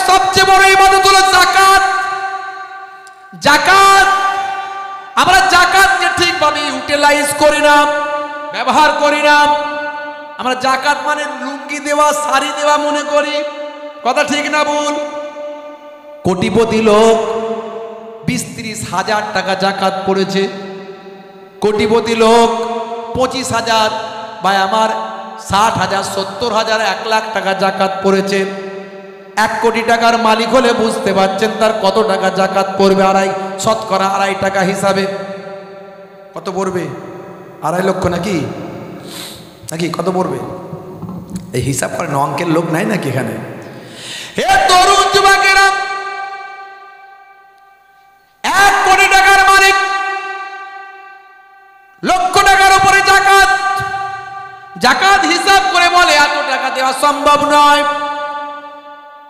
সবচেয়ে বড় ইবাদত হলো যাকাত। যাকাত আমরা যাকাতকে ঠিকভাবে ইউটিলাইজ করি না, ব্যবহার করি না। আমরা যাকাত মানে লুঙ্গি দেওয়া, শাড়ি দেওয়া মনে করি। কথা ঠিক না ভুল? কোটিপতি লোক 20-30 হাজার টাকা যাকাত পড়েছে, কোটিপতি লোক 25,000 বা আমার 60,000, 70,000, 1 লাখ টাকা যাকাত পড়েছে। 1 কোটি টাকার মালিক হলে বুঝতে পারছেন তার কত টাকা যাকাত পড়বে। শতকরা 2.5 টাকা হিসাবে কত পড়বে? 2.5 লক্ষ নাকি নাকি কত পড়বে? এই হিসাব করেন, অঙ্কের লোক নাই নাকি এখানে? হে তরুণ যুবকেরা, 1 কোটি টাকার মালিক, লক্ষ টাকার উপরে যাকাত। যাকাত হিসাব করে বলে এত টাকা দেওয়া সম্ভব নয়।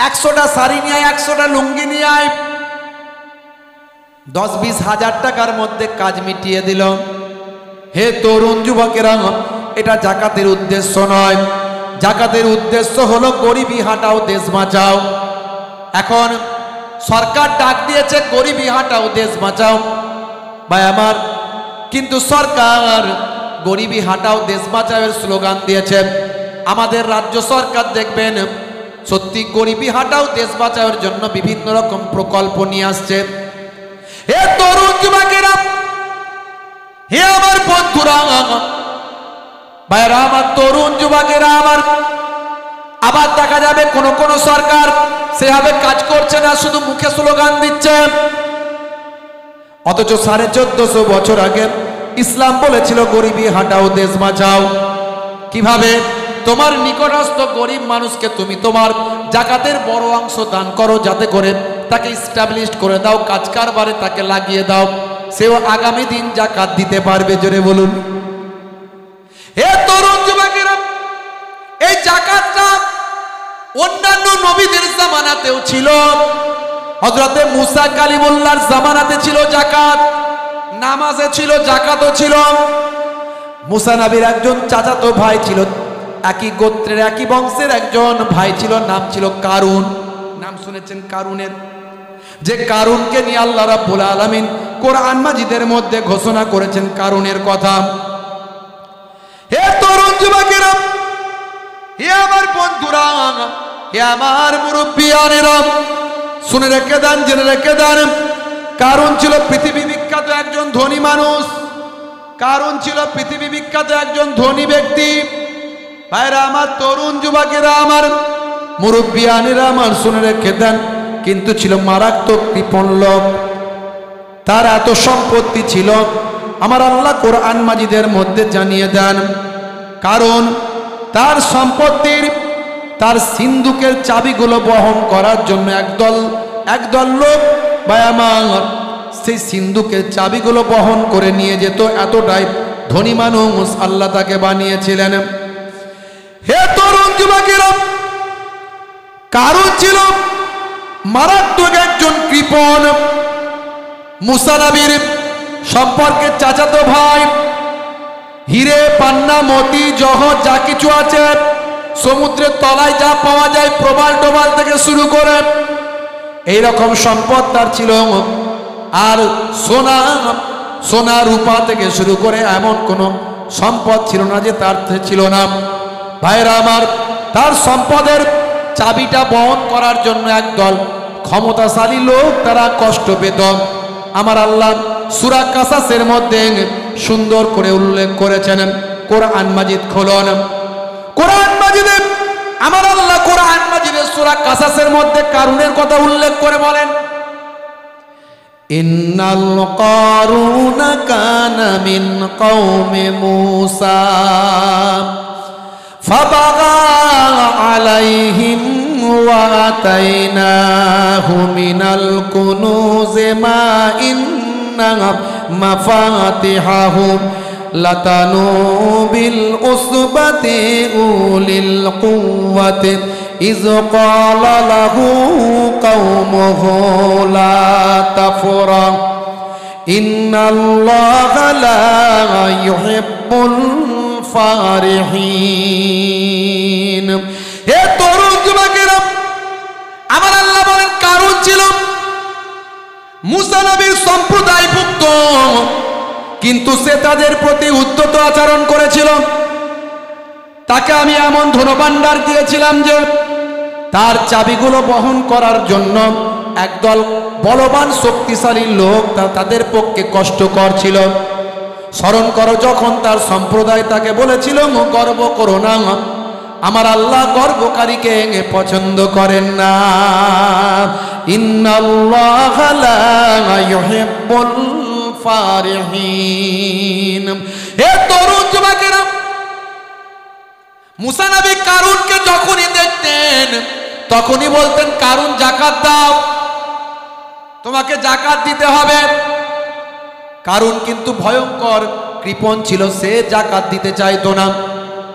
100টা শাড়ি নিয়ে আয়, 100টা লুঙ্গি নিয়ে আয়, 10-20 হাজার টাকার মধ্যে কাজ মিটিয়ে দিল। হে তরুণ যুবকেরা, এটা যাকাতের উদ্দেশ্য নয়। যাকাতের উদ্দেশ্য হলো গরিবী হাটাও, দেশ বাঁচাও। এখন সরকার ডাক দিয়েছে গরিবী হাটাও, দেশ বাঁচাও। ভাই আমার, কিন্তু সরকার গরিবী হাটাও, দেশ বাঁচাও এর স্লোগান দিয়েছে। আমাদের রাজ্য সরকার দেখবেন সত্যি গরিবী হাটাও, দেশ বাঁচাওয়ের জন্য বিভিন্ন রকম প্রকল্প নিয়ে আসছে। হে তরুণ যুবকেরা, হে আমার বন্ধুরা, ভাইরা আমার, তরুণ যুবকেরা আমার, আবার দেখা যাবে কোন কোন সরকার সেভাবে কাজ করছে না, শুধু মুখে স্লোগান দিচ্ছে। অথচ 1450 বছর আগে ইসলাম বলেছিল গরিবী হাটাও, দেশ বাঁচাও। কিভাবে? তোমার নিকটস্থ গরিব মানুষকে তুমি তোমার যাকাতের বড় অংশ দান করো, যাতে করে তাকে এস্টাবলিশ করে দাও, কাজ কারবারে তাকে লাগিয়ে দাও, সেও আগামী দিন যাকাত দিতে পারবে। জোরে বলুন। হে তরুণ যুবকেরা, এই যাকাতটা অন্যান্য নবীদের জামানাতেও ছিল। হযরতে মুসা কালিমুল্লাহর জামানাতে ছিল যাকাত, নামাজে ছিল, যাকাতও ছিল। মুসা নবীর একজন চাচাতো ভাই ছিল, একই গোত্রের, একই বংশের একজন ভাই ছিল, নাম ছিল কারুন। নাম শুনেছেন কারুনের? যে কারুনকে নিয়ে আল্লাহ রাব্বুল আলামিন কোরআন মাজিদের মধ্যে ঘোষণা করেছেন কারুনের কথা। হে তরুণ যুবকেরা, হে আমার বন্ধুরা, হে আমার মুরব্বিয়ানেরা, শুনে রেখে দেন, জেনে রেখে দেন, কারুন ছিল পৃথিবী বিখ্যাত একজন ধনী মানুষ। কারুন ছিল পৃথিবী বিখ্যাত একজন ধনী ব্যক্তি। ভাইরা আমার, তরুণ যুবকেরা আমার, মুরব্বিয়ানেরা আমার, শুনে রেখে দেন, কিন্তু ছিল মারাত্মক কৃপণ লোক। তার এত সম্পত্তি ছিল, আমার আল্লাহ কোরআন মাজিদের মধ্যে জানিয়ে দেন। কারণ তার সম্পত্তির, তার সিন্ধুকের চাবিগুলো বহন করার জন্য একদল লোক ভাই আমার সেই সিন্ধুকের চাবিগুলো বহন করে নিয়ে যেত। এতটাই ধনী মানুষ আল্লাহ তাকে বানিয়েছিলেন। হে তরুণ যুবকেরা, কারুন ছিল মারাত্মক একজন কৃপণ। মুসা নবীর সম্পর্কে চাচাতো ভাই, হিরে, পান্না, মতি, জহর যা কিছু আছে, সমুদ্রের তলায় যা পাওয়া যায়, প্রবাল টোবাল থেকে শুরু করে এইরকম সম্পদ তার ছিল। আর সোনা রূপা থেকে শুরু করে এমন কোনো সম্পদ ছিল না যে তার ছিল না। ভাইরা আমার, তার সম্পদের চাবিটা বহন করার জন্য একদল ক্ষমতাশালী লোক তারা কষ্ট পেত। আমার আল্লাহ সূরা কাসাসের মধ্যে সুন্দর করে উল্লেখ করেছেন। কোরআন মাজিদ খোলন, কোরআন মাজিদে আমার আল্লাহ কোরআন মাজিদের সূরা কাসাসের মধ্যে কারুনের কথা উল্লেখ করে বলেন, ইন্নাল কারুনা কানা মিন কওমি মূসা ফাবাগা আলাইহিম ওয়া আতাইনাহু মিনাল কুনুজি মা ইন্না মাফাতিহাহু লাতানু বিল উসবাতি উলিল কুওয়াতি ইয ক্বালা লাহু কওমুহু লা তাফরা ইন্নাল্লাহা লা ইউহিব্বুল ফারিহিন। হে তরুণ যুবকেরা, আমার আল্লাহ কিন্তু সে তাদের প্রতি উদ্ধত আচরণ করেছিল। তাকে আমি এমন ধনভাণ্ডার দিয়েছিলাম যে তার চাবিগুলো বহন করার জন্য একদল বলবান শক্তিশালী লোক তাদের পক্ষে কষ্টকর ছিল। স্মরণ করো যখন তার সম্প্রদায় তাকে বলেছিল গর্ব করো না, আমার আল্লাহ গর্বকারীকে পছন্দ করেন না। ইন্নাল্লাহা লা ইউহিব্বুল ফারিহিন। হে তরুণ যুবকেরা, মুসা নবী কারুনকে যখনই দেখতেন তখনই বলতেন, কারুন যাকাত দাও, তোমাকে যাকাত দিতে হবে। কারুন কিন্তু ভয়ঙ্কর কৃপণ ছিল, সে যাকাত দিতে চাইতো না।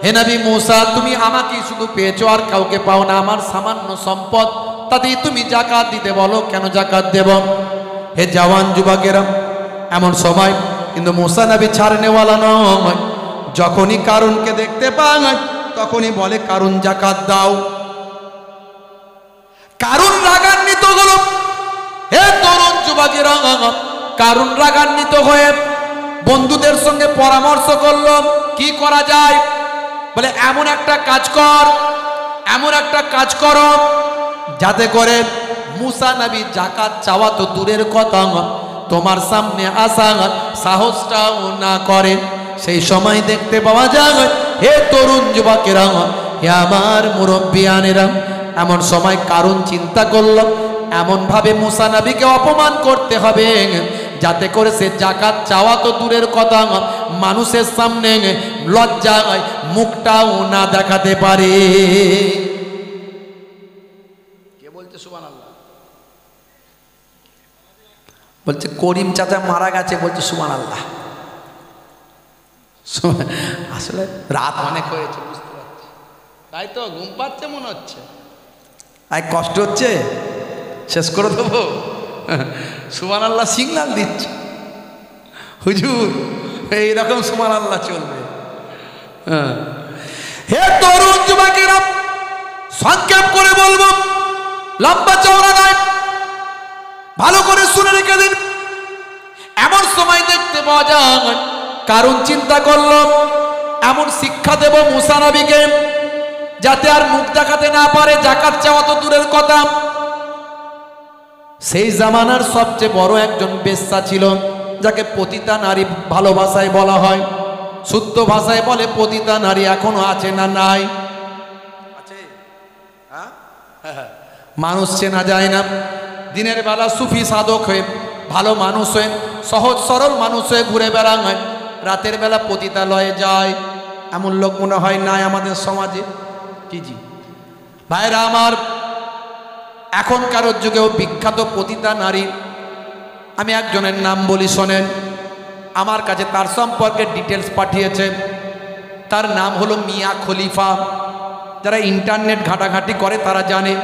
হে নবী মুসা, তুমি আমাকে শুধু পেয়েছো আর কাউকে পাও না, আমার সামান্য সম্পদ, তাতেই তুমি যাকাত দিতে বলো, কেন যাকাত দেব? হে জওয়ান যুবকেরা, এমন সময় কিন্তু মুসা নবী ছাড়নেওয়ালা নয়। যখনই কারুনকে দেখতে পায় তখনই বলে, কারুন যাকাত দাও। কারুন রাগান্বিত হলো। হে তরুণ যুবকেরা, কারুন রাগান্বিত হয়ে বন্ধুদের সঙ্গে পরামর্শ করলো কি করা যায়। বলে, এমন একটা কাজ কর, এমন একটা কাজ করো যাতে করে মুসা নবী যাকাত চাওয়া তো দূরের কথা, তোমার সামনে আসা সাহসটাও না করে। সেই সময় দেখতে পাওয়া যায়, হে তরুণ যুবকেরা, হে আমার মুরব্বিয়ানেরা, এমন সময় কারুন চিন্তা করলো এমন ভাবে মুসা নবীকে অপমান করতে হবে যাতে করে সে যাকাত চাওয়া তো দূরের কথা, মানুষের সামনে লজ্জায় মুখটাও না দেখাতে পারে। কে বলছে সুবহানাল্লাহ? বলছে করিম চাচা মারা গেছে, বলছে সুবহানাল্লাহ। আসলে রাত অনেক হয়েছে, বুঝতে পারছি, তাই তো ঘুম পাচ্ছে মনে হচ্ছে। আয় কষ্ট হচ্ছে, শেষ করে দেবো। সুবহানাল্লাহ সিগন্যাল দিচ্ছে হুজুর, এইরকম সুবহানাল্লাহ চলবে। হে তরুণ যুবকেরা, সংক্ষেপ করে বলবো, লম্বা চওড়া নয়, ভালো করে শুনে রেখে দিন। এমন সময় দেখতে পাওয়া যায় কারুন চিন্তা করলো এমন শিক্ষা দেব মুসা নবীকে যাতে আর মুখ দেখাতে না পারে, যাকাত চাওয়া তো দূরের কথা। সেই জামানার সবচেয়ে বড় একজন বেশ্যা ছিল, যাকে পতিতা নারী ভালো ভাষায় বলা হয়, শুদ্ধ ভাষায় বলে পতিতা নারী। এখনো আছে না নাই? আছে। মানুষ চেনা যায় না। দিনের বেলা সুফি সাধক হয়ে, ভালো মানুষ হয়ে, সহজ সরল মানুষ হয়ে ঘুরে বেড়ায়, রাতের বেলা পতিতালয়ে যায়। এমন লোক মনে হয় নাই আমাদের সমাজে? জি জি ভাইরা আমার, এখনকার যুগেও বিখ্যাত পতিতা নারী, আমি একজনের নাম বলি শোনেন। আমার কাছে তার সম্পর্কে ডিটেলস পাঠিয়েছে। তার নাম হলো মিয়া খলিফা। যারা ইন্টারনেট ঘাটাঘাটি করে তারা জানে।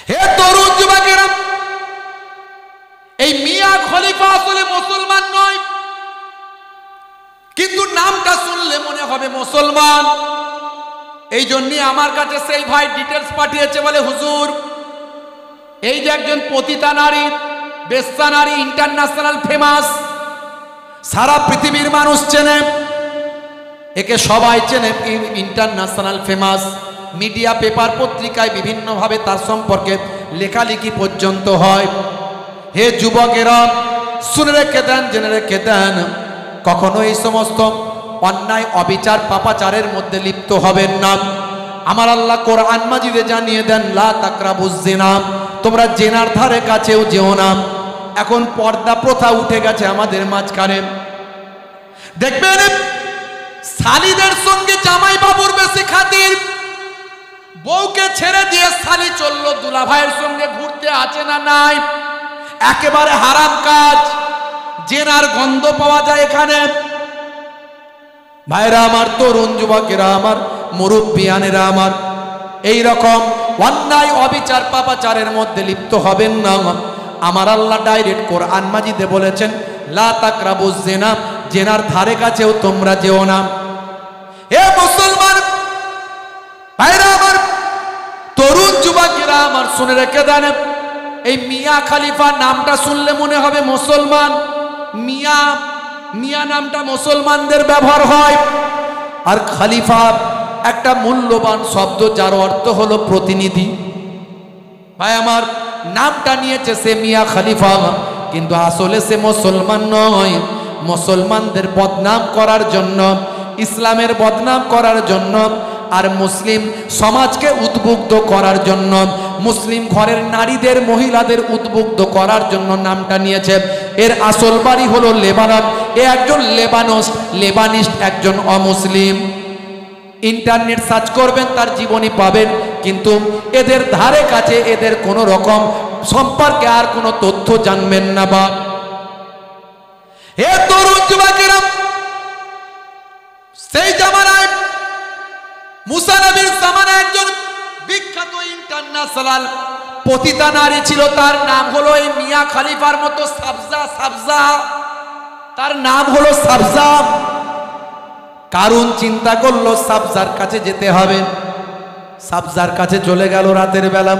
হে তরুণ যুবকেরা, এই মিয়া খলিফা আসলে মুসলমান নয়, কিন্তু নামটা শুনলে মনে হবে মুসলমান। এই জন্য আমার কাছে সেই ভাই ডিটেলস পাঠিয়েছে, বলে হুজুর, এই যে একজন পতিতা নারী, বেশ্যা নারী, ইন্টারন্যাশনাল ফেমাস, সারা পৃথিবীর মানুষ চেনে একে, সবাই চেনে, ইন্টারন্যাশনাল ফেমাস। মিডিয়া, পেপার, পত্রিকায় বিভিন্নভাবে তার সম্পর্কে লেখালেখি পর্যন্ত হয়। হে যুবকেরা, শুনে রেখে দেন, জেনে রেখে দেন, কখনো এই সমস্ত অন্যায়, অবিচার, পাপাচারের মধ্যে লিপ্ত হবেন না। আমার আল্লাহ কোরআন মাজিদে জানিয়ে দেন, লা তাকরাবুজ জিনা, তোমরা জেনার ধারে কাছেও যেও না। এখন পর্দা প্রথা উঠে গেছে আমাদের মাঝখানে। দেখবেন শালীদের সঙ্গে জামাই বাবুর বেশি খাতির, বউকে ছেড়ে দিয়ে শালী চললো দুলাভাইয়ের সঙ্গে ঘুরতে, আছে না নাই? একেবারে হারাম কাজ, জেনার গন্ধ পাওয়া যায় এখানে। ভাইরা আমার, তরুণ যুবকেরা আমার, মুরব্বিয়ানেরা আমার, এই রকম অন্যায়, অবিচার, পাপাচারের মধ্যে লিপ্ত হবেন না। আমার আল্লাহ ডাইরেক্ট কোরআন মাজিদে বলেছেন, লা তাকরাবুজ জিনা, জেনার ধারে কাছেও তোমরা যেও না। হে মুসলমান ভাইরা আমার, তরুণ যুবকেরা আমার, শুনে রেখে দেন, এই মিয়া খলিফা নামটা শুনলে মনে হবে মুসলমান। মিয়া, মিয়া নামটা মুসলমানদের ব্যবহার হয়, আর খলিফা একটা মূল্যবান শব্দ যার অর্থ হলো প্রতিনিধি। ভাই আমার, নামটা নিয়েছে সে মিয়া খলিফা, কিন্তু আসলে সে মুসলমান নয়। মুসলমানদের বদনাম করার জন্য, ইসলামের বদনাম করার জন্য, আর মুসলিম সমাজকে উদ্বুদ্ধ করার জন্য, মুসলিম ঘরের নারীদের মহিলাদের উদ্বুদ্ধ করার জন্য নামটা নিয়েছে। এর আসল বাড়ি হলো লেবানন। এ একজন লেবানিস্ট, একজন অমুসলিম। ইন্টারনেট সার্চ করবেন, তার জীবনী পাবেন, কিন্তু এদের ধারে কাছে এদের কোনো রকম সম্পর্কে আর কোনো তথ্য জানবেন না। বা হে তরুণ যুবকেরা, সেই জামানায় মুসা নবীর জামানায় একজন বিখ্যাত ইন্টারন্যাশনাল পতিতা নারী ছিল, তার নাম হলো এই মিয়া খলিফার মতো সাবজা। তার নাম হলো সাবজা। কারণ চিন্তা করলো সাবজার কাছে যেতে হবে। সাবজার কাছে চলে গেল রাতের বেলা,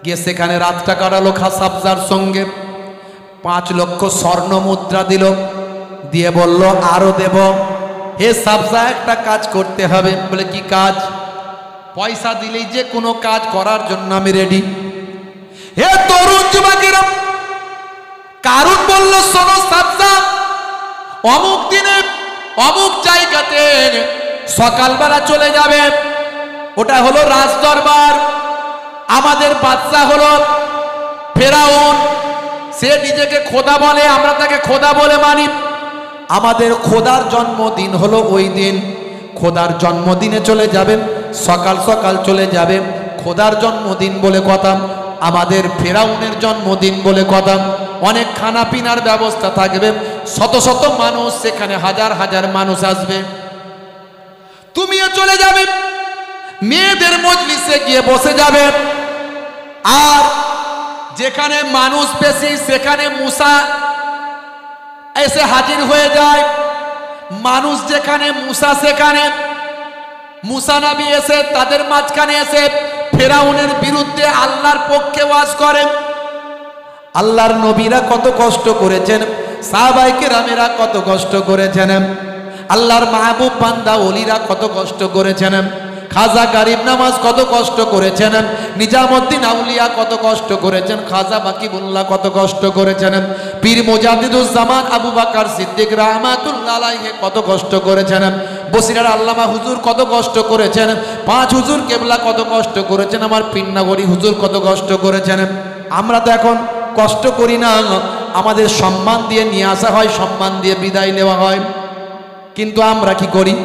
গিয়ে সেখানে রাতটা কাটালো সাবজার সঙ্গে। 5 লক্ষ স্বর্ণ মুদ্রা দিল, দিয়ে বলল আরো দেব। হে সাবজা, একটা কাজ করতে হবে। বলে কি কাজ? পয়সা দিলেই যে কোনো কাজ করার জন্য আমি রেডি। হে তরুণ যুবকেরা, কারণ বলল শোনো সাবজা, অমুক দিনে অমুক জায়গাতে সকালবেলা চলে যাবে, ওটা হলো রাজদরবার। আমাদের বাদশা হলো ফেরাউন, সে নিজেকে খোদা বলে, আমরা তাকে খোদা বলে মানি। আমাদের খোদার জন্মদিন হলো ওই দিন। খোদার জন্মদিনে চলে যাবে, সকাল সকাল চলে যাবে। খোদার জন্মদিন বলে কথা, আমাদের ফেরাউনের জন্মদিন বলে কথা। অনেক খানা পিনার ব্যবস্থা থাকবে, শত শত মানুষ সেখানে, হাজার হাজার মানুষ আসবে। তুমিও চলে যাবে, মেয়েদের মজলিসে গিয়ে বসে যাবে। আর যেখানে মানুষ বেশি সেখানে মুসা এসে হাজির হয়ে যায়। মানুষ যেখানে মুসা সেখানে। মুসা নবী এসে তাদের মাঝখানে এসে ফেরাউনের বিরুদ্ধে আল্লাহর পক্ষে ওয়াজ করেন। আল্লাহর নবীরা কত কষ্ট করেছেন, সাহাবায়ে কেরামেরা কত কষ্ট করেছেন, আল্লাহর মাহবুব বান্দা ওলিরা কত কষ্ট করেছেন, খাজা গরিব নামাজ কত কষ্ট করেছেন, নিজামুদ্দিন আউলিয়া কত কষ্ট করেছেন, খাজা বাকিবুল্লাহ কত কষ্ট করেছেন, পীর মুজাদ্দিদুজ্জামান আবু বকর সিদ্দিক রাহমাতুল্লাহ আলাইহি কত কষ্ট করেছেন, বসিরার আল্লামা হুজুর কত কষ্ট করেছেন, 5 হুজুর কেবলা কত কষ্ট করেছেন, আমার পিন্নাগরি হুজুর কত কষ্ট করেছেন। আমরা তো এখন কষ্ট করি না, আমাদের সম্মান দিয়ে নিয়ে আসা হয়, সম্মান দিয়ে বিদায় নেওয়া হয়। কিন্তু আমরা কি করি?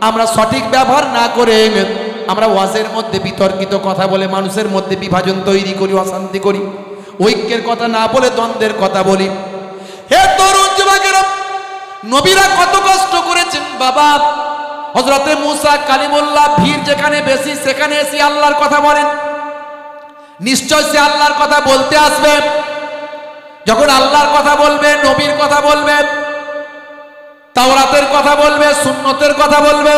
আমরা সঠিক ব্যবহার না করে আমরা ওয়াজের মধ্যে বিতর্কিত কথা বলে মানুষের মধ্যে বিভাজন তৈরি করি, অশান্তি করি, ঐক্যের কথা না বলে দ্বন্দ্বের কথা বলি। হে তরুণ যুবকেরা, নবীরা কত কষ্ট করেছেন বাবা। হযরতে মুসা কালিমুল্লাহ ভিড় যেখানে বেশি সেখানে এসে আল্লাহর কথা বলেন। নিশ্চয় সে আল্লাহর কথা বলতে আসবে। যখন আল্লাহর কথা বলবে, নবীর কথা বলবে, তাওরাতের কথা বলবে, সুন্নতের কথা বলবে,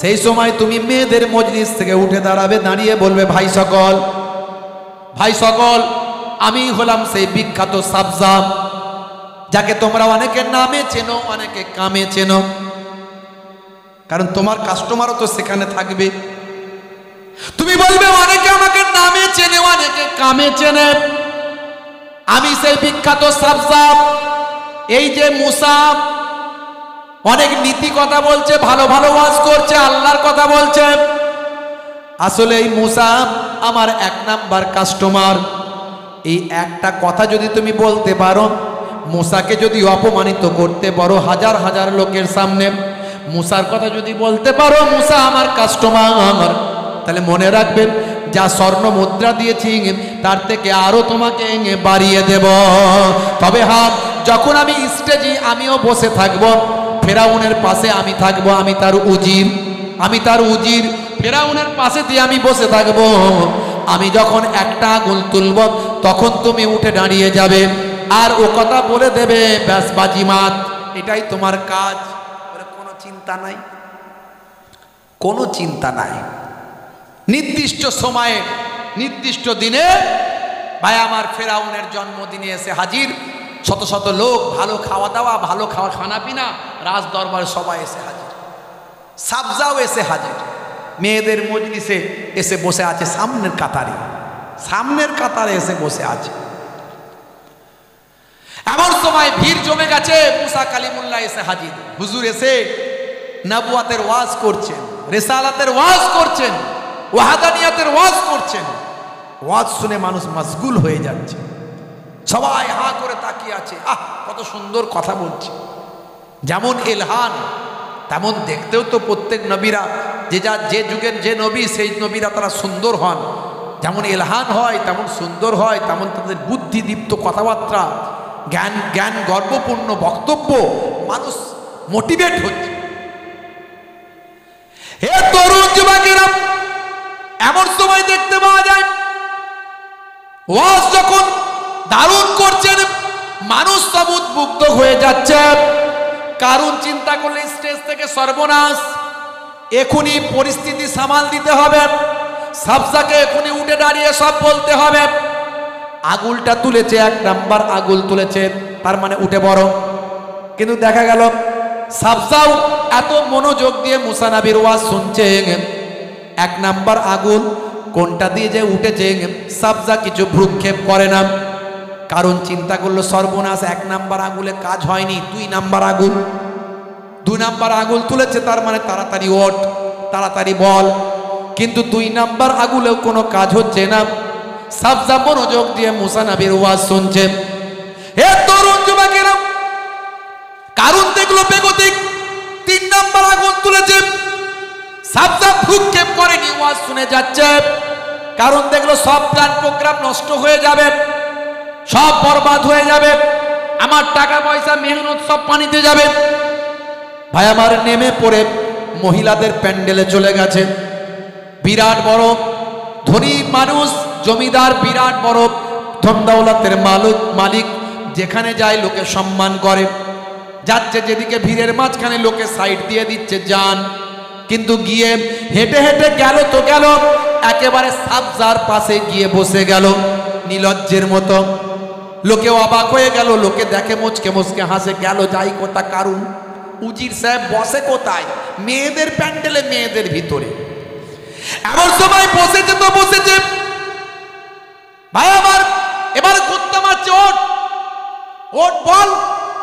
সেই সময় তুমি মেয়েদের মজলিস থেকে উঠে দাঁড়াবে, দাঁড়িয়ে বলবে ভাই সকল, আমি হলাম সেই বিখ্যাত সাবজা, যাকে তোমরা অনেকে নামে চেনো, অনেকে কামে চেনো। কারণ তোমার কাস্টমারও তো সেখানে থাকবে। তুমি বলবে অনেকে আমাকে নামে চেনে, অনেকে কামে চেনে। আমি সেই বিখ্যাত সাবজা। এই যে মুসা অনেক নীতি কথা বলছে, ভালো ভালো ওয়াজ করছে, আল্লাহর কথা বলছে, আসলে এই মুসা আমার 1 নাম্বার কাস্টমার। এই একটা কথা যদি তুমি বলতে পারো, মুসাকে যদি অপমানিত করতে পারো হাজার হাজার লোকের সামনে, মুসার কথা যদি বলতে পারো মুসা আমার কাস্টমার, তাহলে মনে রাখবেন যা স্বর্ণ মুদ্রা দিয়েছি তার থেকে আরো তোমাকে বাড়িয়ে দেব। তবে হ্যাঁ, যখন আমি স্টেজে আমিও বসে থাকবো, ফেরাউনের পাশে আমি থাকবো, আমি তার উজির, ফেরাউনের পাশে দিয়ে আমি বসে থাকবো। আমি যখন একটা আঙুল তুলব তখন তুমি উঠে দাঁড়িয়ে যাবে আর ও কথা বলে দেবে, ব্যাস বাজিমাত, এটাই তোমার কাজ। কোনো চিন্তা নাই, কোনো চিন্তা নাই। নির্দিষ্ট সময়ে নির্দিষ্ট দিনে ভাই আমার ফেরাউনের জন্মদিনে এসে হাজির, শত শত লোক, ভালো খাওয়া দাওয়া, ভালো খানা পিনা, রাজ দরবার সবাই এসে হাজির। সাবজাও এসে হাজির, মেয়েদের মজলিসে এসে বসে আছে সামনের কাতারে, সামনের কাতারে এসে বসে আছে। এমন সময় ভিড় জমে গেছে, মুসা কালিমুল্লাহ এসে হাজির। হুজুর এসে নবুয়াতের ওয়াজ করছেন, রিসালাতের ওয়াজ করছেন, ওয়াহাদানিয়াতের ওয়াজ করছেন। ওয়াজ শুনে মানুষ মশগুল হয়ে যাচ্ছে, সবাই হা করে তাকিয়ে আছে। আহ, কত সুন্দর কথা বলছে। যেমন ইলহান তেমন দেখতেও তো প্রত্যেক নবীরা যে যুগের যে নবী সেই নবীরা তারা সুন্দর হন। যেমন ইলহান হয় তেমন সুন্দর হয়, তেমন তাদের বুদ্ধিদীপ্ত কথাবার্তা, জ্ঞান গর্বপূর্ণ বক্তব্য, মানুষ মোটিভেট হচ্ছে। হে তরুণ যুবকেরা, এমন সময় দেখতে পাওয়া যায় ওয়াজ যখন দারুণ করছেন, মানুষ সব উদ্বুদ্ধ হয়ে যাচ্ছে। কারণ চিন্তা করলে স্টেজ থেকে সর্বনাশ, এখনই পরিস্থিতি সামাল দিতে হবে, সাবজাকে এখনই উঠে দাঁড়িয়ে সব বলতে হবে। আগুলটা তুলেছে, 1 নাম্বার আগুল তুলেছে, তার মানে উঠে বড়। কিন্তু দেখা গেল সাবজাও এত মনোযোগ দিয়ে মুসা নবীর ওয়াজ শুনছে, 1 নাম্বার আগুল কোনটা দিয়ে যে উঠেছে সাবজা কিছু ভ্রুক্ষেপ করে না। কারণ চিন্তা করলো সর্বনাশ, 1 নাম্বার আগুলে কাজ হয়নি, 2 নাম্বার আগুল, 2 নাম্বার আগুল তুলেছে, তার মানে তাড়াতাড়ি ওঠ, তাড়াতাড়ি বল। কিন্তু 2 নাম্বার আগুলেও কোনো কাজ হচ্ছে না। সাবজা মনোযোগ দিয়ে মুসা নবীর ওয়াজ শুনছে। হে তরুণ যুবকেরা, কারণ দেখলো বেগতিক 3 নাম্বার আগুন তুলেছে, সাবজা ভ্রুক্ষেপ করেনি, ওয়াজ শুনে যাচ্ছে। কারণ দেখলো সব প্ল্যান প্রোগ্রাম নষ্ট হয়ে যাবে, সব বরবাদ হয়ে যাবে, আমার টাকা পয়সা মেহনত সব পানিতে যাবে। ভাই আমার নেমে পড়ে মহিলাদের প্যান্ডেলে চলে গেছে। বিরাট বড় ধনী মানুষ, জমিদার, বিরাট বড় ধন দৌলতের মালিক, যেখানে যায় লোকে সম্মান করে। যাচ্ছে যেদিকে ভিড়ের মাঝখানে লোকে সাইড দিয়ে দিচ্ছে যান, কিন্তু গিয়ে হেঁটে হেঁটে গেল তো গেল, একেবারে সাবজার পাশে গিয়ে বসে গেল নিলজ্জের মতো। লোকে অবাক হয়ে গেল, লোকে দেখে মুচকে মুচকে হাসে, গেল যাই কোথা। কারণ উজির সাহেব বসে কোথায়? মেয়েদের প্যান্ডেলে, মেয়েদের ভিতরে। এমন সময় বসেছে তো বসেছে, ভাই আমার এবার কুত্তা মারছে, ওঠ ওঠ, বল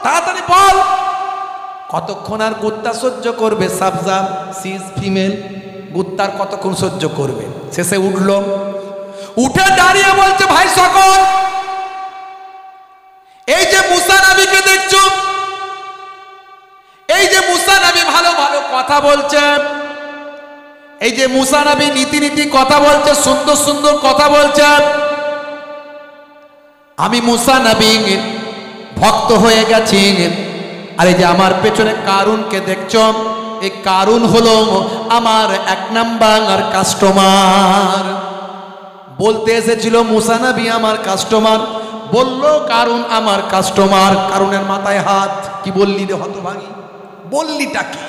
তাড়াতাড়ি বল। কতক্ষণ আর কুত্তা সহ্য করবে? সাবজা সিজ ফিমেল, কুত্তার কতক্ষণ সহ্য করবে? শেষে উঠল, উঠে দাঁড়িয়ে বলছে, ভাই সকল, এই যে মুসা নবীকে দেখছো, এই যে মুসা নবী ভালো ভালো কথা বলছে, এই যে মুসা নবী নীতি নীতি কথা বলছে, সুন্দর সুন্দর কথা বলছে, আমি মুসা নবীর ভক্ত হয়ে গেছি। আর এই যে আমার পেছনে কারুনকে দেখছো, এই কারুন হলো আমার 1 নাম্বার কাস্টমার। বলতে এসেছিল মুসা নবী আমার কাস্টমার, বললো কারুন আমার কাস্টমার। কারুনের মাথায় হাত। কি বললি রে হতভাগী, বললিটা কি?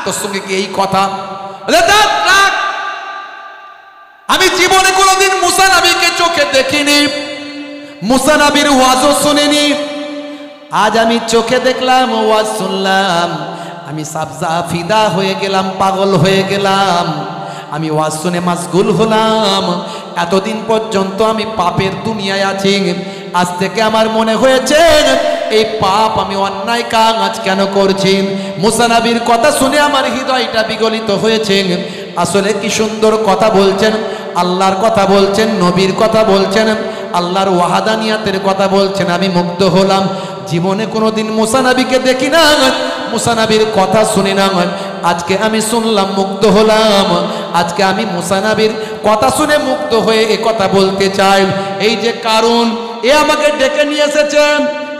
তোর সঙ্গে কি এই কথা? আমি জীবনে কোনোদিন মুসা নবীকে চোখে দেখিনি, মুসা নবীর ওয়াজও শুনিনি। আজ আমি চোখে দেখলাম, ওয়াজ শুনলাম, আমি সাবজা ফিদা হয়ে গেলাম, পাগল হয়ে গেলাম। আমি ওয়াজ শুনে মাশগুল হলাম। এতদিন পর্যন্ত আমি পাপের দুনিয়ায় আছি, আজ থেকে আমার মনে হয়েছে এই পাপ, আমি অন্যায় কাজ কেন করছি। মুসা নবীর কথা শুনে আমার হৃদয়টা বিগলিত হয়েছে। আসলে কি সুন্দর কথা বলছেন, আল্লাহর কথা বলছেন, নবীর কথা বলছেন, আল্লাহর ওয়াহাদানিয়াতের কথা বলছেন। আমি মুগ্ধ হলাম। জীবনে কোনোদিন মুসা নবীকে দেখি না, মুসা নবীর কথা শুনি না। আজকে আমি শুনলাম, মুগ্ধ হলাম। আজকে আমি মুসা নবীর কথা শুনে মুগ্ধ হয়ে এ কথা বলতে চাই। এই যে কারুন, এ আমাকে ডেকে নিয়ে এসেছে,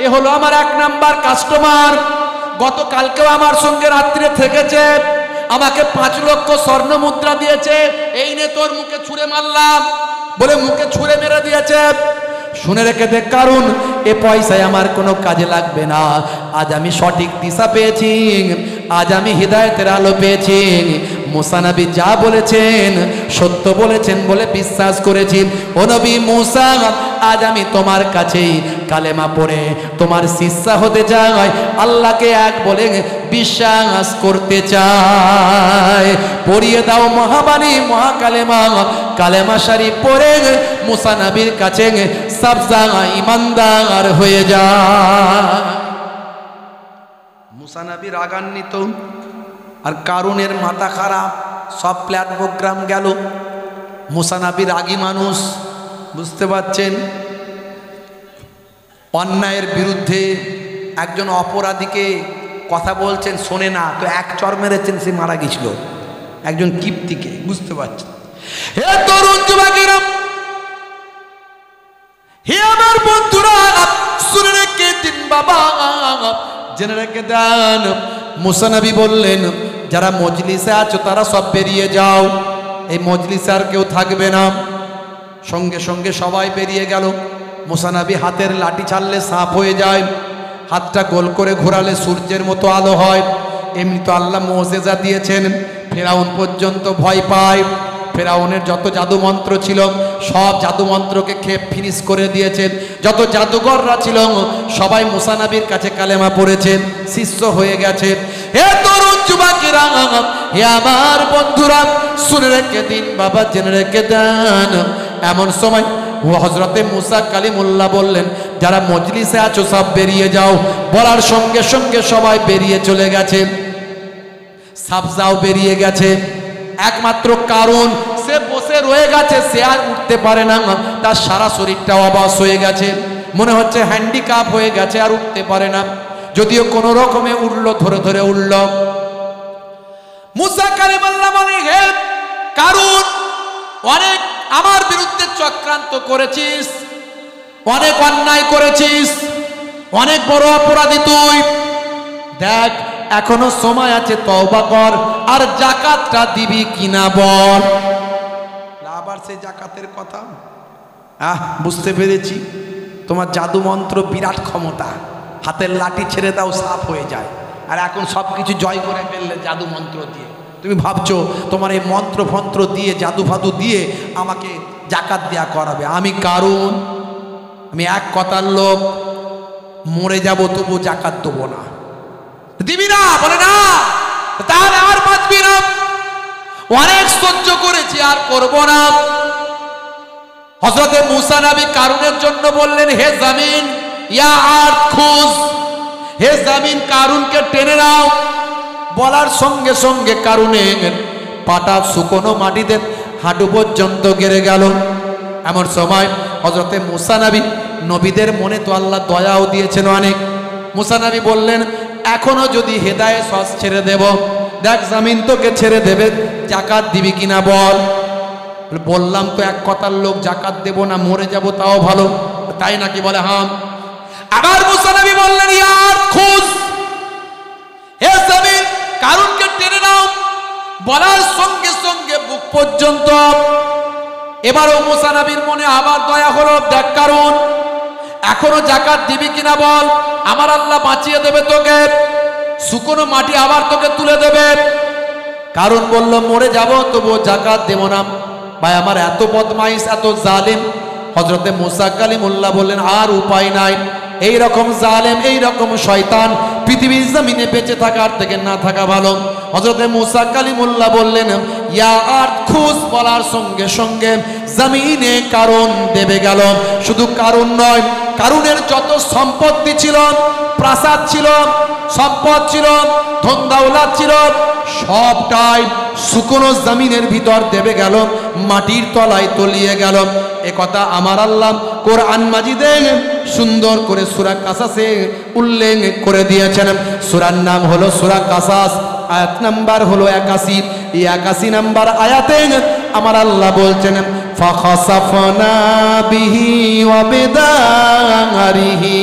এ হলো আমার 1 নাম্বার কাস্টমার। গতকালকেও আমার সঙ্গে রাত্রে থেকেছে, আমাকে 5 লক্ষ স্বর্ণ মুদ্রা দিয়েছে। এই নে তোর মুখে ছুঁড়ে মারলাম বলে মুখে ছুঁড়ে মেরে দিয়েছে। শুনে রেখে দেখ কারণ, এ পয়সায় আমার কোনো কাজে লাগবে না। আজ আমি সঠিক দিশা পেয়েছি, আজ আমি হিদায়েতের আলো পেয়েছি। মুসা নবী যা বলেছেন সত্য বলেছেন বলে বিশ্বাস করেছি। ও নবী মুসা, আজ আমি তোমার কাছেই কালেমা পড়ে তোমার শিষ্য হতে চাই, আল্লাহকে এক বলে বিশ্বাস করতে চাই। পড়িয়ে দাও মহাবাণী মহাকালেমা, কালেমা শরীফ পড়ে মুসা নবীর কাছে সাবজা ইমানদার হয়ে যায়। মুসা নবী রাগান্বিত, আর কারুনের মাথা খারাপ, সব প্ল্যান প্রোগ্রাম গেল। মুসা নবী রাগী মানুষ, বুঝতে পারছেন। অন্যায়ের বিরুদ্ধে একজন অপরাধীকে কথা বলছেন, শোনে না, তো এক চর মেরেছেন, সে মারা গেছিল, একজন কিপ্তিকে, বুঝতে পারছেন। হে তরুণ যুবকেরা, হে আমার বন্ধুরা, শুনে রেখে দিন বাবা, জেনে রেখে দেন। মুসা নবী বললেন, যারা মজলিসে আছো তারা সব বেরিয়ে যাও, এই মজলিসে আর কেউ থাকবে না। সঙ্গে সঙ্গে সবাই বেরিয়ে গেল। মুসা নবী হাতের লাঠি ছাড়লে সাপ হয়ে যায়, হাতটা গোল করে ঘোরালে সূর্যের মতো আলো হয়। এমনি তো আল্লাহ মুজিজা দিয়েছেন, ফেরাউন পর্যন্ত ভয় পায়। ফেরাউনের যত জাদু মন্ত্র ছিল সব জাদু মন্ত্রকে খেয়ে ফিনিশ করে দিয়েছেন। যত জাদুকররা ছিল সবাই মুসা নবীর কাছে কালেমা পড়েছেন, শিষ্য হয়ে গেছে। হে তরুণ যুবকেরা, হে আমার বন্ধুরা, শুনে রেখে দিন বাবা, জেনে রেখে দেন। এমন সময় হযরতে মুসা কালিমুল্লাহ বললেন, যারা মজলিসে আছো সব বেরিয়ে যাও। বলার সঙ্গে সঙ্গে সবাই বেরিয়ে চলে গেছে। সাবজাও বেরিয়ে গেছে। একমাত্র কারণ সে বসে রয়ে গেছে, সে আর উঠতে পারে না, তার সারা শরীরটা অবশ হয়ে গেছে, মনে হচ্ছে হ্যান্ডিক্যাপ হয়ে গেছে, আর উঠতে পারে না। যদিও কোনো রকমে উঠলো, ধরে ধরে উঠল। মুসা কালিমুল্লাহ বলে, হে কারণ, অনেক আমার বিরুদ্ধে চক্রান্ত করেছিস, অনেক অন্যায় করেছিস, অনেক বড় অপরাধী তুই। দেখ, এখনো সময় আছে, তওবা কর, আর যাকাতটা দিবি কিনা বল। আবার সেই যাকাতের কথা, বুঝতে পেরেছি, তোমার জাদু মন্ত্র বিরাট ক্ষমতা, হাতের লাঠি ছেড়ে দাও সাপ হয়ে যায়, আর এখন সব কিছু জয় করে ফেললে জাদু মন্ত্র দিয়ে। তুমি ভাবছো তোমার এই মন্ত্র ফন্ত্র দিয়ে, জাদু ফাদু দিয়ে আমাকে যাকাত দেয়া করাবে। আমি কারণ, আমি এক কথার লোক, মরে যাব তবু যাকাত দেবো না। দিবি না? বলে না, তাহলে আর বাঁচবি না, অনেক সহ্য করেছি, আর করব না। হযরতে মুসা নবী কারুনের জন্য বললেন, হে জমিন, ইয়া আরদ খুজ, হে জমিন কারুনকে টেনে নাও। বলার সঙ্গে সঙ্গে কারুনের পাটা শুকনো মাটিতে হাঁটু পর্যন্ত গেড়ে গেল। এমন সময় হযরতে মুসা নবী, নবীদের মনে তো আল্লাহ দয়াও দিয়েছেন অনেক। মুসা নবী বললেন, এখনো যদি হেদায়েত সস ছেড়ে দেব, দেখ জমিন তোকে ছেড়ে দেবে, যাকাত দিবি কিনা বল। বললাম তো এক কথার লোক, যাকাত দেব না, মরে যাব তাও ভালো, তাই নাকি? বলে হ্যাঁ। আবার মুসা নবী বললেন, ইয়া আরদ খুজ, হে জমিন কারুনকে টেনে নাও। বলার সঙ্গে সঙ্গে বুক পর্যন্ত। এবারও মুসা নবীর মনে আবার দয়া হলো, দেখ কারুন, এখনো যাকাত দিবি কিনা বল, আমার আল্লাহ বাঁচিয়ে দেবে তোকে, শুকনো মাটি আবার তোকে তুলে দেবে। কারণ বলল, মরে যাব তবু যাকাত দেব না। ভাই আমার এত বদমাইশ, এত জালেম। হযরতে মুসা কালিমুল্লাহ বললেন, আর উপায় নাই, এই রকম জালেম, এই রকম শয়তান পৃথিবীর জমিনে বেঁচে থাকার থেকে না থাকা ভালো। হযরতে মুসা কালিমুল্লাহ বললেন, ইয়া আরদ খুজ। বলার সঙ্গে সঙ্গে জমিনে কারণ দেবে গেল। শুধু কারণ নয়, কারুনের যত সম্পত্তি ছিল, প্রাসাদ ছিল, সম্পদ ছিল, ধন দৌলত ছিল, সবটাই শুকনো জমিনের ভিতর দেবে গেল, মাটির তলায় তলিয়ে গেল। এ কথা আমার আল্লাহ কোরআন মাজিদে সুন্দর করে সূরা কাসাসে উল্লেখ করে দিয়েছেন। সূরার নাম হলো সূরা কাসাস, আয়াত নাম্বার হলো 81। এই 81 নাম্বার আয়াতে আমার আল্লাহ বলছেন, ফাখাসাফনা বিহি ওয়া বিদারিহি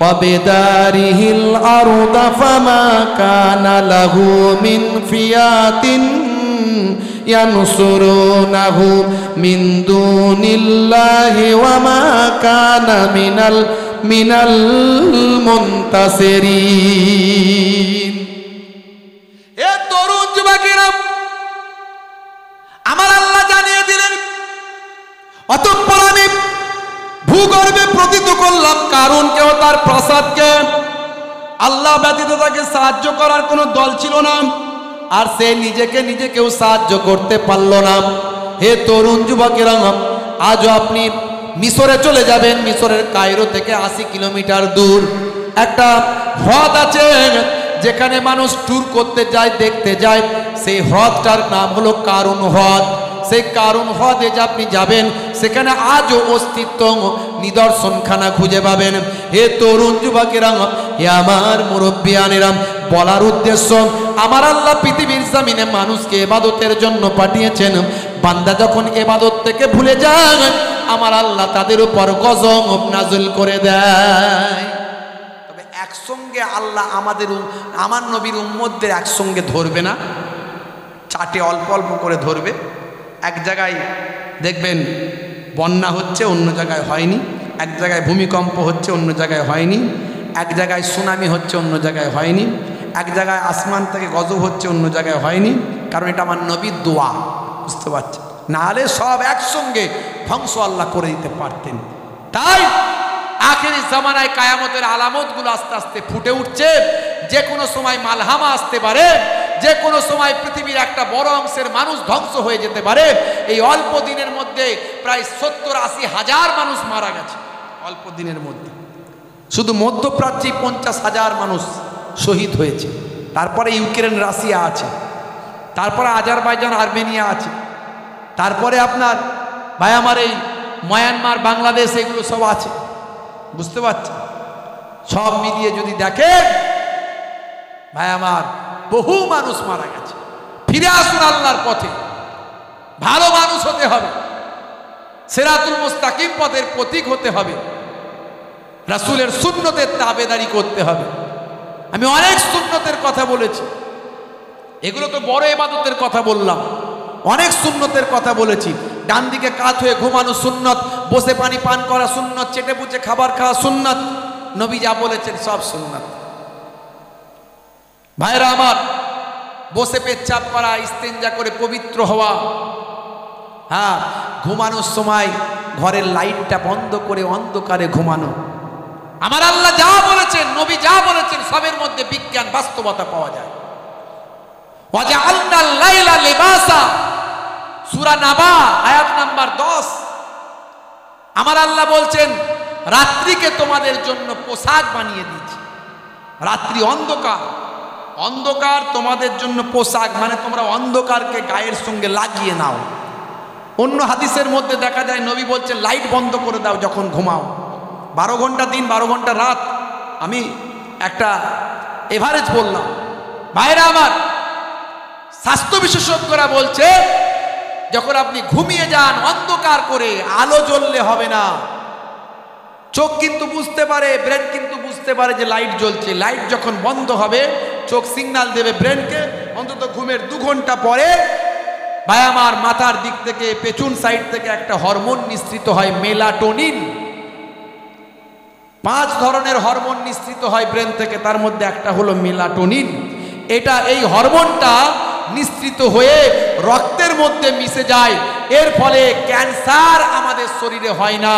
وبداره الأرض فما كان له من فئة ينصرونه من دون الله وما كان من المنتصرين। এ তরুণ যুবকেরা, অতঃপর আমি ভূগর্ভে প্রতীত করলাম কারুনকে ও তার প্রাসাদকে। আল্লাহ ব্যতীত তাকে সাহায্য করার কোনো দল ছিল না, আর সে নিজে কেউ সাহায্য করতে পারল না। হে তরুণ যুবকেরা, আজও আপনি মিশরে চলে যাবেন। মিশরের কায়রো থেকে 80 কিলোমিটার দূর একটা হ্রদ আছে, যেখানে মানুষ ট্যুর করতে যায়, দেখতে যায়। সেই হ্রদটার নাম হলো কারুন হ্রদ। সেই কারুন হ্রদে যে আপনি যাবেন, সেখানে আজও অস্তিত্ব নিদর্শনখানা খুঁজে পাবেন। হে তরুণ যুবকেরা, হে আমার মুরব্বিয়ানেরা, বলার উদ্দেশ্য, আমার আল্লাহ পৃথিবীর জমিনে মানুষকে ইবাদতের জন্য পাঠিয়েছেন। বান্দা যখন ইবাদত থেকে ভুলে যায়, আমার আল্লাহ তাদের উপর গজব নাযিল করে দেয়। তবে একসঙ্গে আল্লাহ আমার নবীর উম্মতদের একসঙ্গে ধরবে না, চাটে অল্প অল্প করে ধরবে। এক জায়গায় দেখবেন বন্যা হচ্ছে, অন্য জায়গায় হয়নি। এক জায়গায় ভূমিকম্প হচ্ছে, অন্য জায়গায় হয়নি। এক জায়গায় সুনামি হচ্ছে, অন্য জায়গায় হয়নি। এক জায়গায় আসমান থেকে গজব হচ্ছে, অন্য জায়গায় হয়নি। কারণ এটা আমার নবীর দোয়া, বুঝতে পারছেন? নাহলে সব একসঙ্গে ধ্বংস আল্লাহ করে দিতে পারতেন। তাই আখেরি জামানায় কায়ামতের আলামতগুলো আস্তে আস্তে ফুটে উঠছে। যে কোনো সময় মালহামা আসতে পারে, যে কোনো সময় পৃথিবীর একটা বড় অংশের মানুষ ধ্বংস হয়ে যেতে পারে। এই অল্প দিনের মধ্যে প্রায় 70-80 হাজার মানুষ মারা গেছে অল্প দিনের মধ্যে। শুধু মধ্যপ্রাচ্যে 50,000 মানুষ শহীদ হয়েছে। তারপরে ইউক্রেন, রাশিয়া আছে, তারপরে আজারবাইজান, আর্মেনিয়া আছে, তারপরে আপনার ভাই আমার এই মায়ানমার, বাংলাদেশ, এগুলো সব আছে, বুঝতে পারছেন? সব মিলিয়ে যদি দেখেন ভাই আমার, বহু মানুষ মারা গেছে। ফিরে আসুন আল্লাহর পথে, ভালো মানুষ হতে হবে, সিরাতুল মুস্তাকিম পথের প্রতীক হতে হবে, রাসূলের সুন্নতের তাবেদারি করতে হবে। আমি অনেক সুন্নতের কথা বলেছি, এগুলো তো বড় ইবাদতের কথা বললাম। অনেক সুন্নতের কথা বলেছি। ডান দিকে কাত হয়ে ঘুমানো সুন্নত, বসে পানি পান করা সুন্নত, চেটে পুচে খাবার খাওয়া সুন্নত। নবী যা বলেছেন সব সুন্নত। ভাইরা আমার, বসে পেচ্ছাপ করা, ইস্তেঞ্জা করে পবিত্র হওয়া, হ্যাঁ, ঘুমানোর সময় ঘরের লাইটটা বন্ধ করে অন্ধকারে ঘুমানো। আমার আল্লাহ যা বলেছেন, নবী যা বলেছেন, সবের মধ্যে বিজ্ঞান, বাস্তবতা পাওয়া যায়। ওয়াজআলনাল লাইলা লিবাসা, সূরা নাবা আয়াত নাম্বার 10। আমার আল্লাহ বলছেন, রাত্রিকে তোমাদের জন্য পোশাক বানিয়ে দিয়েছি। রাত্রি অন্ধকার, অন্ধকার তোমাদের জন্য পোশাক, মানে তোমরা অন্ধকারকে গায়ের সঙ্গে লাগিয়ে নাও। অন্য হাদিসের মধ্যে দেখা যায় নবী বলছেন, লাইট বন্ধ করে দাও যখন ঘুমাও। 12 ঘন্টা দিন, 12 ঘন্টা রাত। আমি একটা এভারেজ বললাম। ভাইরা আমার, স্বাস্থ্য বিশেষজ্ঞরা বলছে, যখন আপনি ঘুমিয়ে যান অন্ধকার করে, আলো জ্বললে হবে না। চোখ কিন্তু বুঝতে পারে, ব্রেন কিন্তু বুঝতে পারে যে লাইট জ্বলছে। লাইট যখন বন্ধ হবে, চোখ সিগন্যাল দেবে ব্রেনকে। অন্তত ঘুমের 2 ঘন্টা পরে ভাই আমার, মাথার দিক থেকে, পেছন সাইড থেকে একটা হরমোন নিঃসৃত হয়, মেলাটোনিন। 5 ধরনের হরমোন নিঃসৃত হয় ব্রেন থেকে, তার মধ্যে একটা হলো মেলাটোনিন। এই হরমোনটা নিঃসৃত হয়ে রক্তের মধ্যে মিশে যায়। এর ফলে ক্যান্সার আমাদের শরীরে হয় না।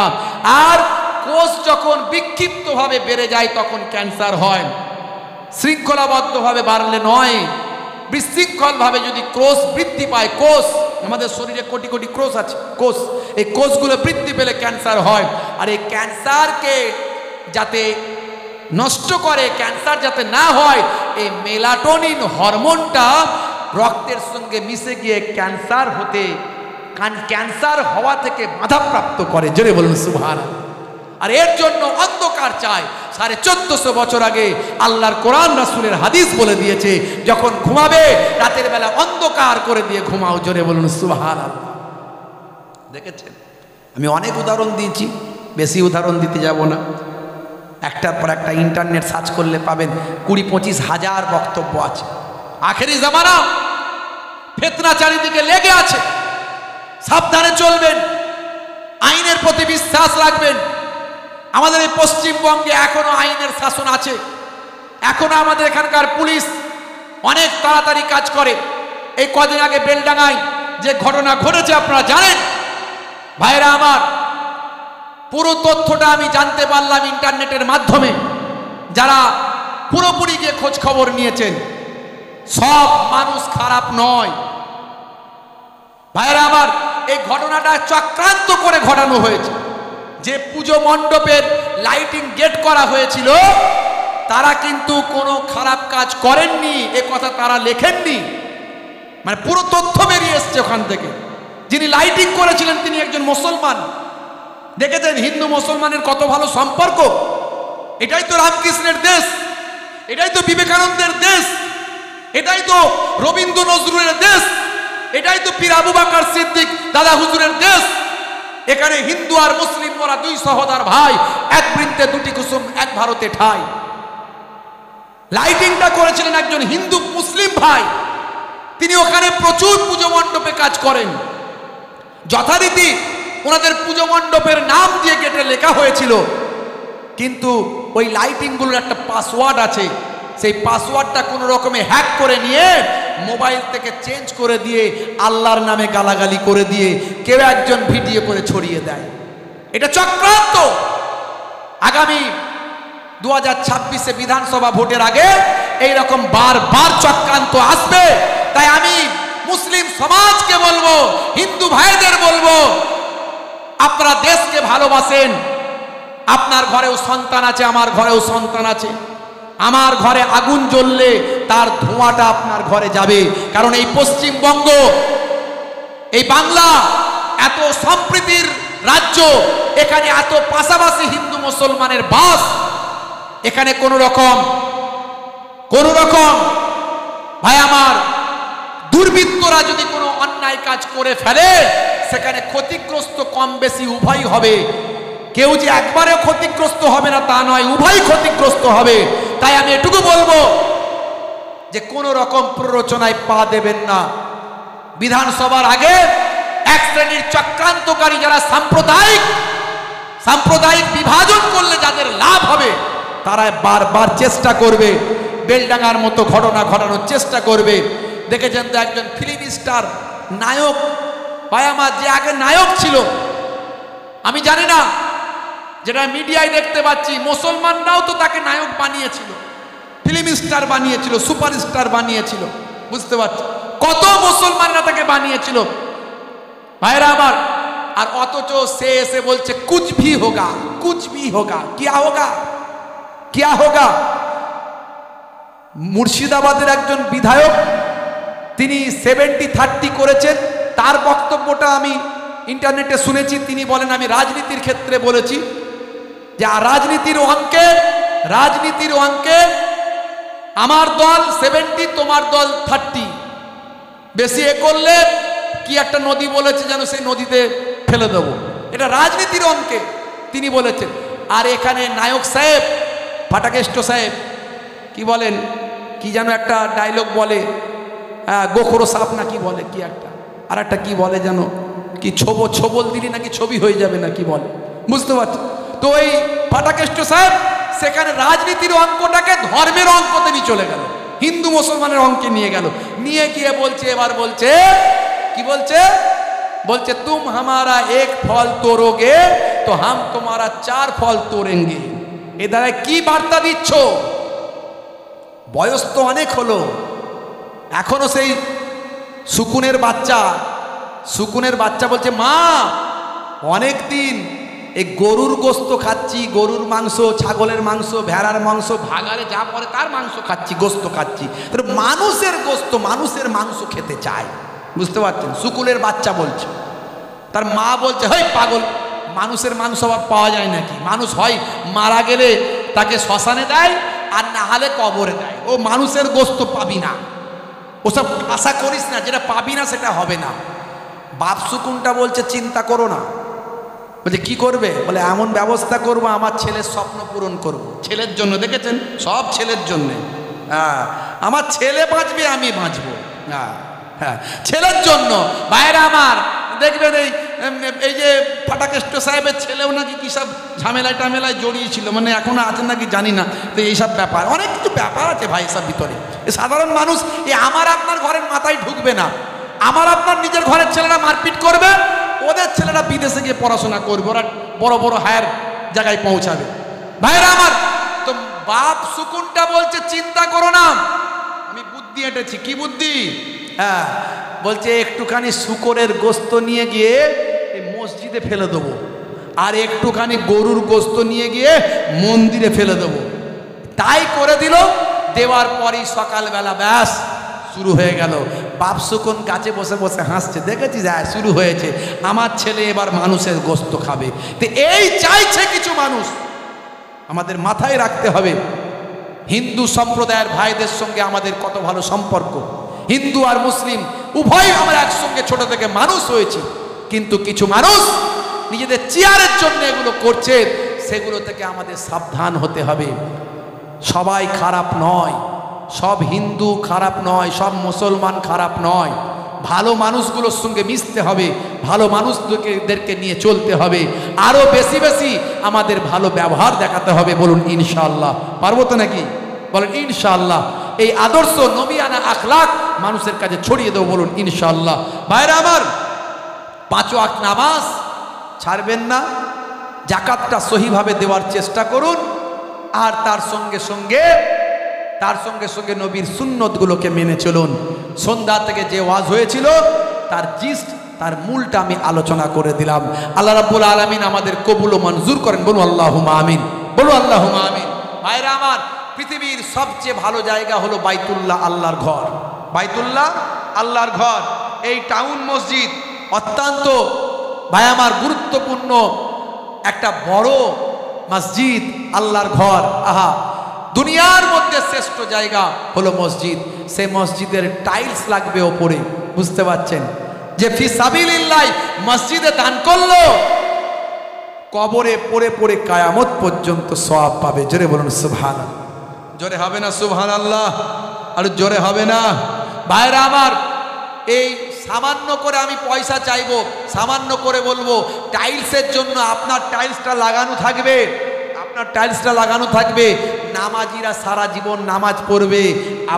আর কোষ যখন বিক্ষিপ্তভাবে বেড়ে যায়, তখন ক্যান্সার হয়। শৃঙ্খলাবদ্ধভাবে বাড়লে নয়, বিশৃঙ্খলভাবে যদি কোষ বৃদ্ধি পায়, কোষ আমাদের শরীরে কোটি কোটি কোষ আছে, কোষ, এই কোষগুলো বৃদ্ধি পেলে ক্যান্সার হয়। আর এই ক্যান্সারকে যাতে নষ্ট করে, ক্যান্সার যাতে না হয়, এই মেলাটোনিন হরমোনটা রক্তের সঙ্গে মিশে গিয়ে ক্যান্সার হওয়া থেকে বাধাপ্রাপ্ত করে। জোরে বলুন সুবহানাল্লাহ। আর এর জন্য অন্ধকার চায়। 1450 বছর আগে আল্লাহর কোরআন, রাসূলের হাদিস বলে দিয়েছে, যখন ঘুমাবে রাতের বেলা অন্ধকার করে দিয়ে ঘুমাও। জোরে বলুন সুবহানাল্লাহ। দেখেছেন, আমি অনেক উদাহরণ দিয়েছি, বেশি উদাহরণ দিতে যাব না। একটার পর একটা ইন্টারনেট সার্চ করলে পাবেন 20-25 হাজার বক্তব্য আছে। আখেরি জামানা, ফিতনা চারিদিকে লেগে আছে। সাবধানে চলবেন, আইনের প্রতি বিশ্বাস রাখবেন। আমাদের এই পশ্চিমবঙ্গে এখনো আইনের শাসন আছে। এখনো আমাদের এখানকার পুলিশ অনেক তাড়াতাড়ি কাজ করে। এই কদিন আগে বেলডাঙ্গায় যে ঘটনা ঘটেছে আপনারা জানেন, ভাইরা আমার, পুরো তথ্যটা আমি জানতে পারলাম ইন্টারনেটের মাধ্যমে। যারা পুরোপুরি গিয়ে খোঁজ খবর নিয়েছেন, সব মানুষ খারাপ নয়। ভাইরা আমার, এই ঘটনাটা চক্রান্ত করে ঘটানো হয়েছে। যে পুজো মণ্ডপের লাইটিং গেট করা হয়েছিল, তারা কিন্তু কোনো খারাপ কাজ করেননি, এ কথা তারা লেখেননি। মানে পুরো তথ্য বেরিয়ে এসছে ওখান থেকে। যিনি লাইটিং করেছিলেন তিনি একজন মুসলমান। দেখেছেন হিন্দু মুসলমানের কত ভালো সম্পর্ক। এটাই তো রামকৃষ্ণের দেশ, এটাই তো বিবেকানন্দের দেশ, এটাই তো রবীন্দ্র নজরুলের দেশ, এটাই তো পীর আবু বকর সিদ্দিক দাদা হুজুরের দেশ। এখানে হিন্দু আর মুসলিম ওরা দুই সহোদর ভাই, এক বৃন্তে দুটি কুসুম, এক ভারতে ঠাই। লাইটিংটা করেছিলেন একজন হিন্দু মুসলিম ভাই। তিনি ওখানে প্রচুর পুজো মণ্ডপে কাজ করেন। যথারীতি ওনাদের পুজো মণ্ডপের নাম দিয়ে গেটে লেখা হয়েছিল, কিন্তু ওই লাইটিংগুলোর একটা পাসওয়ার্ড আছে। সেই পাসওয়ার্ডটা কোনো রকমে হ্যাক করে নিয়ে মোবাইল থেকে চেঞ্জ করে দিয়ে আল্লাহর নামে গালাগালি করে দিয়ে কেউ একজন ভিডিও করে ছড়িয়ে দেয়। এটা চক্রান্ত। আগামী 2026-এ বিধানসভা ভোটের আগে এইরকম বারবার চক্রান্ত আসবে। তাই আমি মুসলিম সমাজকে বলবো, হিন্দু ভাইদের বলবো, আপনারা দেশকে ভালোবাসেন। আপনার ঘরেও সন্তান আছে, আমার ঘরেও সন্তান আছে। আমার ঘরে আগুন জ্বললে তার ধোঁয়াটা আপনার ঘরে যাবে। কারণ এই পশ্চিমবঙ্গ, এই বাংলা এত সম্প্রীতির রাজ্য, এখানে এত পাশাপাশি হিন্দু মুসলমানের বাস। এখানে কোনো রকম ভাই আমার দুর্বৃত্তরা যদি কোনো অন্যায় কাজ করে ফেলে, সেখানে ক্ষতিগ্রস্ত কম বেশি উভয় হবে। কেউ যে একবারেও ক্ষতিগ্রস্ত হবে না তা নয়, উভয় ক্ষতিগ্রস্ত হবে। তাই আমি এটুকু বলবো যে কোনো রকম প্ররোচনায় পা দেবেন না। বিধানসভার আগে এক শ্রেণীর চক্রান্তকারী যারা সাম্প্রদায়িক বিভাজন করলে যাদের লাভ হবে, তারা বারবার চেষ্টা করবে, বেলডাঙ্গার মতো ঘটনা ঘটানোর চেষ্টা করবে। দেখেছেন তো একজন ফিল্ম স্টার নায়ক, ভাই আমার, যে আগে নায়ক ছিল, আমি জানি না, যেটা মিডিয়ায় দেখতে পাচ্ছি, মুসলমানরাও তো তাকে নায়ক বানিয়েছিল, ফিল্ম স্টার বানিয়েছিল, সুপারস্টার বানিয়েছিল। বুঝতে পারছি কত মুসলমানরা তাকে বানিয়েছিল ভাইরা আমার। আর অথচ সে এসে বলছে কুছ ভি হোগা, কুছ ভি হোগা। কিয়া হোগা। মুর্শিদাবাদের একজন বিধায়ক, তিনি 70-30 করেছেন। তার বক্তব্যটা আমি ইন্টারনেটে শুনেছি। তিনি বলেন, আমি রাজনীতির ক্ষেত্রে বলেছি যে রাজনীতির অঙ্কে আমার দল 70, তোমার দল 30। বেশি এ করলে কি একটা নদী বলেছে যেন, সেই নদীতে ফেলে দেবো। এটা রাজনীতির অঙ্কে তিনি বলেছেন। আর এখানে নায়ক সাহেব, ফাটাকেষ্ট সাহেব, কি বলেন, কি যেন একটা ডায়লগ বলে, গোখরো সাপ না কি বলে, কি একটা আর একটা কি বলে যেন, কি ছবল দিলি নাকি ছবি হয়ে যাবে না কি বলে, বুঝতে পারছি। তো এই ফাটাকেষ্ট সাহেব সেখানে রাজনীতির অঙ্কটাকে ধর্মের অঙ্কতে নিয়ে চলে গেল, হিন্দু মুসলমানের অঙ্কে নিয়ে গেল। নিয়ে গিয়ে বলছে, এবার বলছে কি বলছে তুম হামারা এক ফল তোড়োগে তো হাম তোমারা 4 ফল তোড়েঙ্গে। এ দ্বারা কি বার্তা দিচ্ছ? বয়স তো অনেক হলো, এখনো সেই সুকুনের বাচ্চা বলছে, মা অনেক দিন এই গরুর গোস্ত খাচ্ছি, গরুর মাংস, ছাগলের মাংস, ভেড়ার মাংস, ভাগারে যা পড়ে তার মাংস খাচ্ছি, গোস্ত খাচ্ছি। মানুষের গোস্ত, মানুষের মাংস খেতে চায়। বুঝতে পারছেন? সুকুনের বাচ্চা বলছে। তার মা বলছে, হেই পাগল, মানুষের মাংস আবার পাওয়া যায় নাকি? মানুষ হয় মারা গেলে তাকে শ্মশানে দেয়, আর না হলে কবরে দেয়। ও মানুষের গোস্ত পাবি না, ওসব আশা করিস না, যেটা পাবি না সেটা হবে না। বাপ সুকুনটা বলছে, চিন্তা করো না। বলছে কি করবে? বলে এমন ব্যবস্থা করবো, আমার ছেলের স্বপ্ন পূরণ করব। ছেলের জন্য, দেখেছেন, সব ছেলের জন্যে। আমার ছেলে বাঁচবে, আমি বাঁচবো। হ্যাঁ, ছেলের জন্য। বাইরে আমার দেখবেন এই যে ফাটাকেষ্ট সাহেবের ছেলেও নাকি কি সব ঝামেলায় জড়িয়েছিল, মানে এখনো আছেন নাকি জানি না। তো এইসব ব্যাপার, অনেক কিছু ব্যাপার আছে ভাই সব ভিতরে। সাধারণ মানুষ আমার আপনার ঘরের মাথায় ঢুকবে না। আমার আপনার নিজের ঘরের ছেলেরা মারপিট করবে, ওদের ছেলেরা বিদেশে গিয়ে পড়াশোনা করবে, ওরা বড় বড় হায়ার জায়গায় পৌঁছাবে। ভাইরা আমার, তো বাপ সুকুনটা বলছে চিন্তা করো না, আমি বুদ্ধি এঁটেছি। কি বুদ্ধি? হ্যাঁ, বলছে একটুখানি শূকরের গোস্ত নিয়ে গিয়ে এই মসজিদে ফেলে দেবো, আর একটুখানি গরুর গোস্ত নিয়ে গিয়ে মন্দিরে ফেলে দেবো। তাই করে দিল। দেওয়ার পরই সকালবেলা ব্যাস শুরু হয়ে গেল। বাপ সুকুন গাছে বসে বসে হাসছে, দেখেছি যায় শুরু হয়েছে, আমার ছেলে এবার মানুষের গোস্ত খাবে। তো এই চাইছে কিছু মানুষ। আমাদের মাথায় রাখতে হবে, হিন্দু সম্প্রদায়ের ভাইদের সঙ্গে আমাদের কত ভালো সম্পর্ক। হিন্দু আর মুসলিম উভয় আমরা একসঙ্গে ছোট থেকে মানুষ হয়েছি, কিন্তু কিছু মানুষ নিজেদের চেয়ারের জন্য এগুলো করছে, সেগুলো থেকে আমাদের সাবধান হতে হবে। সবাই খারাপ নয়, সব হিন্দু খারাপ নয়, সব মুসলমান খারাপ নয়। ভালো মানুষগুলোর সঙ্গে মিশতে হবে, ভালো মানুষদেরকে নিয়ে চলতে হবে, আরো বেশি বেশি আমাদের ভালো ব্যবহার দেখাতে হবে। বলুন ইনশাআল্লাহ, পারবো তো নাকি? বলেন ইনশাআল্লাহ। এই আদর্শ নবিয়ানা আখলাক মানুষের কাছে ছড়িয়ে দেবো, বলুন ইনশাআল্লাহ। ভাইরা আমার, 5 ওয়াক্ত নামাজ ছাড়বেন না, জাকাতটা সহিভাবে দেওয়ার চেষ্টা করুন, আর তার সঙ্গে সঙ্গে নবীর সুন্নতগুলোকে মেনে চলুন। সন্ধ্যা থেকে যে ওয়াজ হয়েছিল তার জিস্ট, তার মূলটা আমি আলোচনা করে দিলাম। আল্লাহ রাব্বুল আলামিন আমাদের কবুল ও মঞ্জুর করেন, বলুন আল্লাহুম্মা আমিন, বলুন আল্লাহুম্মা আমিন। ভাইরা আমার, পৃথিবীর সবচেয়ে ভালো জায়গা হলো বাইতুল্লাহ, আল্লাহর ঘর। বাইতুল্লাহ আল্লাহর ঘর, এই টাউন মসজিদ অত্যন্ত ভাই আমার গুরুত্বপূর্ণ একটা বড় মসজিদ, আল্লাহর ঘর। আহা, দুনিয়ার মধ্যে শ্রেষ্ঠ জায়গা হলো মসজিদ। সেই মসজিদের টাইলস লাগবে ওপরে, বুঝতে পারছেন? যে ফি সাবিলিল্লাহ মসজিদে দান করলো, কবরে পড়ে পড়ে কিয়ামত পর্যন্ত সওয়াব পাবে। জোরে বলুন সুবহানাল্লাহ। জোরে হবে না সুবহানাল্লাহ? আর জোরে হবে না? ভাইরা আমার, এই সামান্য করে আমি পয়সা চাইবো, সামান্য করে বলবো টাইলসের জন্য আপনার টাইলসটা লাগানো থাকবে, আপনার টাইলসটা লাগানো থাকবে। নামাজিরা সারা জীবন নামাজ পড়বে,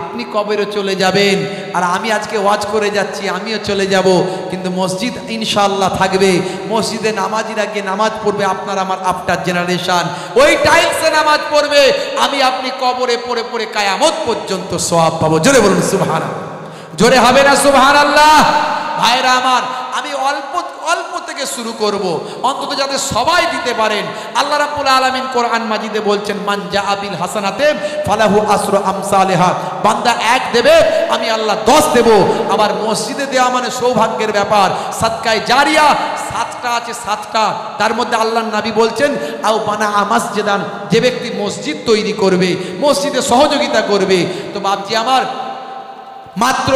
আপনি কবরে চলে যাবেন, আর আমি আজকে ওয়াজ করে যাচ্ছি, আমিও চলে যাব, কিন্তু মসজিদ ইনশাআল্লাহ থাকবে। মসজিদে নামাজিরা গিয়ে নামাজ পড়বে, আপনার আমার আফটার জেনারেশন ওই টাইলসে নামাজ পড়বে, আমি আপনি কবরে পড়ে পড়ে কিয়ামত পর্যন্ত সওয়াব পাবো। জোরে বলুন সুবহানাল্লাহ। জোরে হবে না সুবহানাল্লাহ? ভাইরা আমার, আমি অল্প অল্প থেকে শুরু করব, অন্তত যাতে সবাই দিতে পারেন। আল্লাহ রাব্বুল আলামিন কোরআন মাজিদে বলছেন, মান জাআ বিল হাসানাতে ফালাহু আসরু আমসালিহা। বান্দা 1 দেবে, আমি আল্লাহ 10 দেব। আবার মসজিদে দেওয়া মানে সৌভাগ্যের ব্যাপার। সাদকায়ে জারিয়া 7টা আছে, 7টা, তার মধ্যে আল্লাহর নবী বলছেন আও বানা মাসজিদান, যে ব্যক্তি মসজিদ তৈরি করবে, মসজিদে সহযোগিতা করবে। তো বাপজি আমার, মাত্র